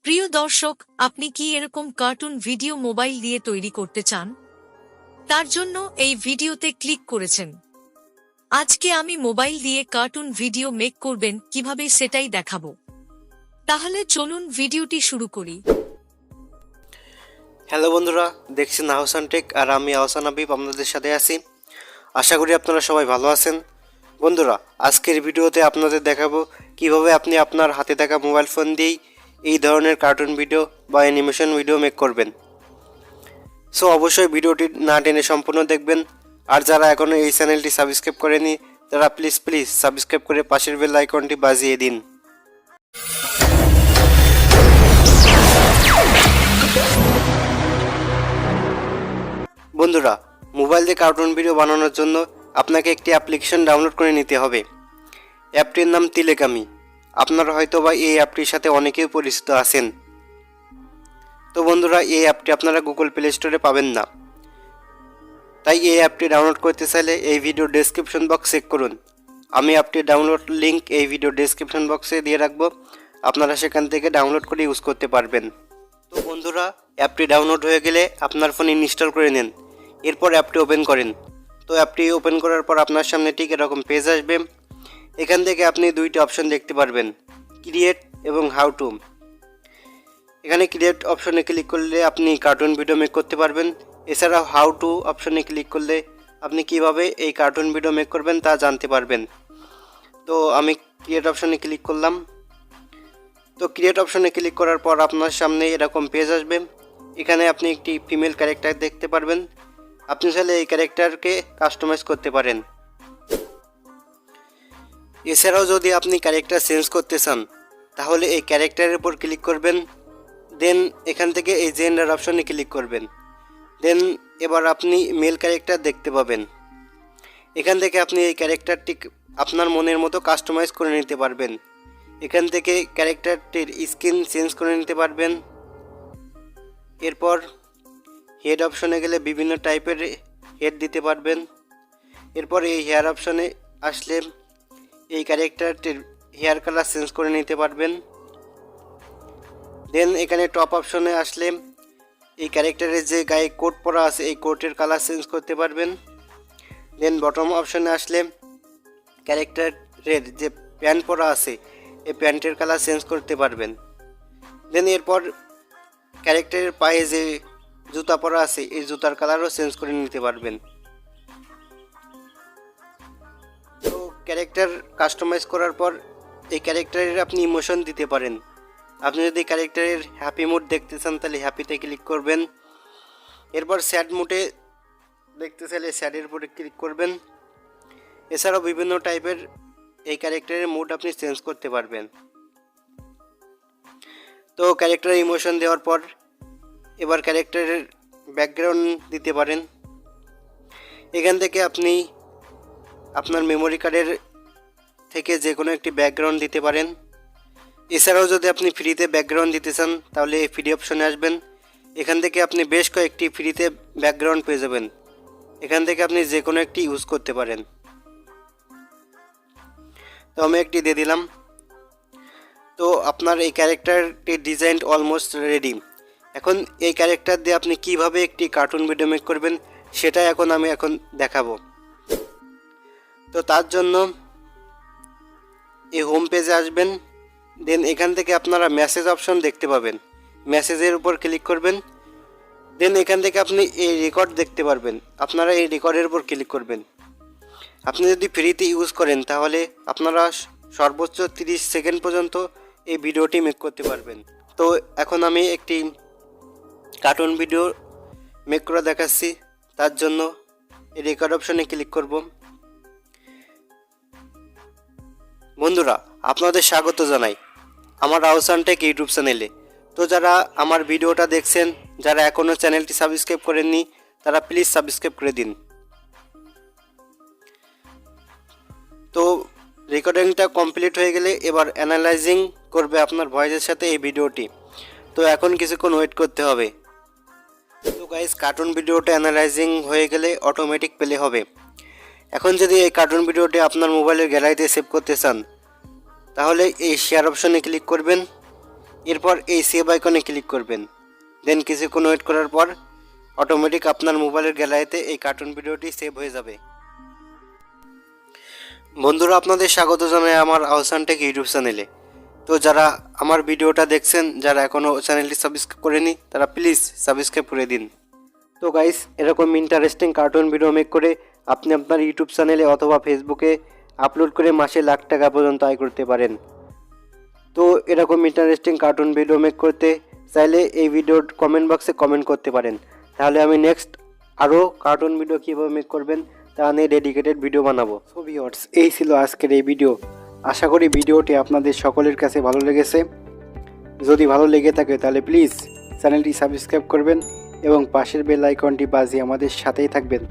প্রিয় দর্শক, আপনি কি এরকম কার্টুন ভিডিও মোবাইল দিয়ে তৈরি করতে চান? তার জন্য এই ভিডিওতে ক্লিক করেছেন। আজকে আমি মোবাইল দিয়ে কার্টুন ভিডিও মেক করবেন কিভাবে সেটাই দেখাবো। তাহলে চলুন ভিডিওটি শুরু করি। হ্যালো বন্ধুরা, দেখছেন আহসান টেক আর আমি আহসান হাবিব আপনাদের সাথে আছি। আশা করি আপনারা সবাই ভালো আছেন। বন্ধুরা, আজকের ভিডিওতে আপনাদের দেখাবো কিভাবে আপনি আপনার হাতে থাকা মোবাইল ফোন দিয়েই এই ধরনের কার্টুন ভিডিও বা অ্যানিমেশন ভিডিও মেক করবেন। সো অবশ্যই ভিডিওটি না টেনে সম্পূর্ণ দেখবেন। আর যারা এখনও এই চ্যানেলটি সাবস্ক্রাইব করেনি তারা প্লিজ সাবস্ক্রাইব করে পাশের বেল আইকনটি বাজিয়ে দিন। বন্ধুরা, মোবাইল দিয়ে কার্টুন ভিডিও বানানোর জন্য আপনাকে একটি অ্যাপ্লিকেশন ডাউনলোড করে নিতে হবে। অ্যাপটির নাম 𝐐𝐮𝐞𝐫। আপনারা হয়তো বা এই অ্যাপটির সাথে অনেকেই পরিচিত আছেন। তো বন্ধুরা, এই অ্যাপটি আপনারা গুগল প্লে স্টোরে পাবেন না। তাই এই অ্যাপটি ডাউনলোড করতে চাইলে এই ভিডিও ডেসক্রিপশন বক্স চেক করুন। আমি অ্যাপটির ডাউনলোড লিঙ্ক এই ভিডিও ডেসক্রিপশন বক্সে দিয়ে রাখবো, আপনারা সেখান থেকে ডাউনলোড করে ইউজ করতে পারবেন। তো বন্ধুরা, অ্যাপটি ডাউনলোড হয়ে গেলে আপনার ফোনে ইনস্টল করে নেন। এরপর অ্যাপটি ওপেন করেন। তো অ্যাপটি ওপেন করার পর আপনার সামনে ঠিক এরকম পেজ আসবে। এখান থেকে আপনি দুইটি অপশন দেখতে পারবেন, ক্রিয়েট এবং হাউ টু। এখানে ক্রিয়েট অপশনে ক্লিক করলে আপনি কার্টুন ভিডিও মেক করতে পারবেন। এছাড়াও হাউ টু অপশনে ক্লিক করলে আপনি কিভাবে এই কার্টুন ভিডিও মেক করবেন তা জানতে পারবেন। তো আমি ক্রিয়েট অপশনে ক্লিক করলাম। তো ক্রিয়েট অপশনে ক্লিক করার পর আপনার সামনে এরকম পেজ আসবে। এখানে আপনি একটি ফিমেল ক্যারেক্টার দেখতে পারবেন। আপনি চাইলে এই ক্যারেক্টারকে কাস্টমাইজ করতে পারেন। এছাড়াও যদি আপনি ক্যারেক্টার চেঞ্জ করতে চান তাহলে এই ক্যারেক্টারের উপর ক্লিক করবেন। দেন এখান থেকে এই জেন্ডার অপশনে ক্লিক করবেন। দেন এবার আপনি মেল ক্যারেক্টার দেখতে পাবেন। এখান থেকে আপনি এই ক্যারেক্টারটি আপনার মনের মতো কাস্টমাইজ করে নিতে পারবেন। এখান থেকে ক্যারেক্টারটির স্কিন চেঞ্জ করে নিতে পারবেন। এরপর হেড অপশনে গেলে বিভিন্ন টাইপের হেড দিতে পারবেন। এরপর এই হেয়ার অপশনে আসলে এই ক্যারেক্টারটির হেয়ার কালার চেঞ্জ করে নিতে পারবেন। দেন এখানে টপ অপশনে আসলে এই ক্যারেক্টারের যে গায়ে কোট পরা আছে এই কোটের কালার চেঞ্জ করতে পারবেন। দেন বটম অপশনে আসলে ক্যারেক্টারের যে প্যান্ট পরা আছে এই প্যান্টের কালার চেঞ্জ করতে পারবেন। দেন এরপর ক্যারেক্টারের পায়ে যে জুতা পরা আছে এই জুতার কালারও চেঞ্জ করে নিতে পারবেন। তো ক্যারেক্টার কাস্টমাইজ করার পর এই ক্যারেক্টারের আপনি ইমোশন দিতে পারেন। আপনি যদি ক্যারেক্টারের হ্যাপি মুড দেখতে চান তাহলে হ্যাপিতে ক্লিক করবেন। এরপর স্যাড মুডে দেখতে চাইলে স্যাডের উপরে ক্লিক করবেন। এছাড়াও বিভিন্ন টাইপের এই ক্যারেক্টারের মুড আপনি চেঞ্জ করতে পারবেন। তো ক্যারেক্টারের ইমোশন দেওয়ার পর এবার ক্যারেক্টারের ব্যাকগ্রাউন্ড দিতে পারেন। এখান থেকে আপনি আপনার মেমোরি কার্ডের থেকে যে কোনো একটি ব্যাকগ্রাউন্ড দিতে পারেন। এছাড়াও যদি আপনি ফ্রিতে ব্যাকগ্রাউন্ড দিতে চান তাহলে এই ফ্রি অপশনে আসবেন। এখান থেকে আপনি বেশ কয়েকটি ফ্রিতে ব্যাকগ্রাউন্ড পেয়ে যাবেন। এখান থেকে আপনি যে কোনো একটি ইউজ করতে পারেন। তো আমি একটি দিয়ে দিলাম। তো আপনার এই ক্যারেক্টারটির ডিজাইন অলমোস্ট রেডি। এখন এই ক্যারেক্টার দিয়ে আপনি কিভাবে একটি কার্টুন ভিডিও মেক করবেন সেটাই আমি দেখাবো। তো তার জন্য এই হোম পেজে আসবেন। দেন এখান থেকে আপনারা মেসেজ অপশন দেখতে পাবেন, মেসেজের উপর ক্লিক করবেন। দেন এখান থেকে আপনি এই রেকর্ড দেখতে পারবেন, আপনারা এই রেকর্ডের উপর ক্লিক করবেন। আপনি যদি ফ্রিতে ইউজ করেন তাহলে আপনারা সর্বোচ্চ 30 সেকেন্ড পর্যন্ত এই ভিডিওটি মেক করতে পারবেন। তো এখন আমি একটি কার্টুন ভিডিও মেক করে দেখাচ্ছি। তার জন্য এই রেকর্ড অপশনে ক্লিক করব। বন্ধুরা, আপনাদের স্বাগত জানাই আমার আহসান টেক ইউটিউব চ্যানেলে। তো যারা আমার ভিডিওটা দেখছেন, যারা এখনও চ্যানেলটি সাবস্ক্রাইব করেননি তারা প্লিজ সাবস্ক্রাইব করে দিন। তো রেকর্ডিংটা কমপ্লিট হয়ে গেলে এবার অ্যানালাইজিং করবে আপনার ভয়েসের সাথে এই ভিডিওটি। তো এখন কিছুক্ষণ ওয়েট করতে হবে। তো গাইস, কার্টুন ভিডিওটা অ্যানালাইজিং হয়ে গেলে অটোমেটিক প্লে হবে। এখন যদি এই কার্টুন ভিডিওটি আপনার মোবাইলের গ্যালারিতে সেভ করতে চান তাহলে এই শেয়ার অপশনে ক্লিক করবেন। এরপর এই সেভ আইকনে ক্লিক করবেন। দেন কিছুক্ষণ ওয়েট করার পর অটোমেটিক আপনার মোবাইলের গ্যালারিতে এই কার্টুন ভিডিওটি সেভ হয়ে যাবে। বন্ধুরা, আপনাদের স্বাগত জানাই আমার 𝐻𝐸𝐞𝐲 ইউটিউব চ্যানেলে। তো যারা আমার ভিডিওটা দেখছেন, যারা এখনও চ্যানেলটি সাবস্ক্রাইব করেনি, তারা প্লিজ সাবস্ক্রাইব করে দিন। তো গাইস, এরকম ইন্টারেস্টিং কার্টুন ভিডিও মেক করে আপনি আপনার ইউটিউব চ্যানেলে অথবা ফেসবুকে আপলোড করে মাসে লাখ টাকা পর্যন্ত আয় করতে পারেন। তো এরকম ইন্টারেস্টিং কার্টুন ভিডিও মেক করতে চাইলে এই ভিডিওর কমেন্ট বক্সে কমেন্ট করতে পারেন, তাহলে আমি নেক্সট আরও কার্টুন ভিডিও কীভাবে মেক করবেন তা নিয়ে ডেডিকেটেড ভিডিও বানাবো। সো ভিউয়ার্স, এই ছিল আজকের এই ভিডিও। আশা করি ভিডিওটি আপনাদের সকলের কাছে ভালো লেগেছে। যদি ভালো লেগে থাকে তাহলে প্লিজ চ্যানেলটি সাবস্ক্রাইব করবেন এবং পাশের বেল আইকনটি বাজিয়ে আমাদের সাথেই থাকবেন।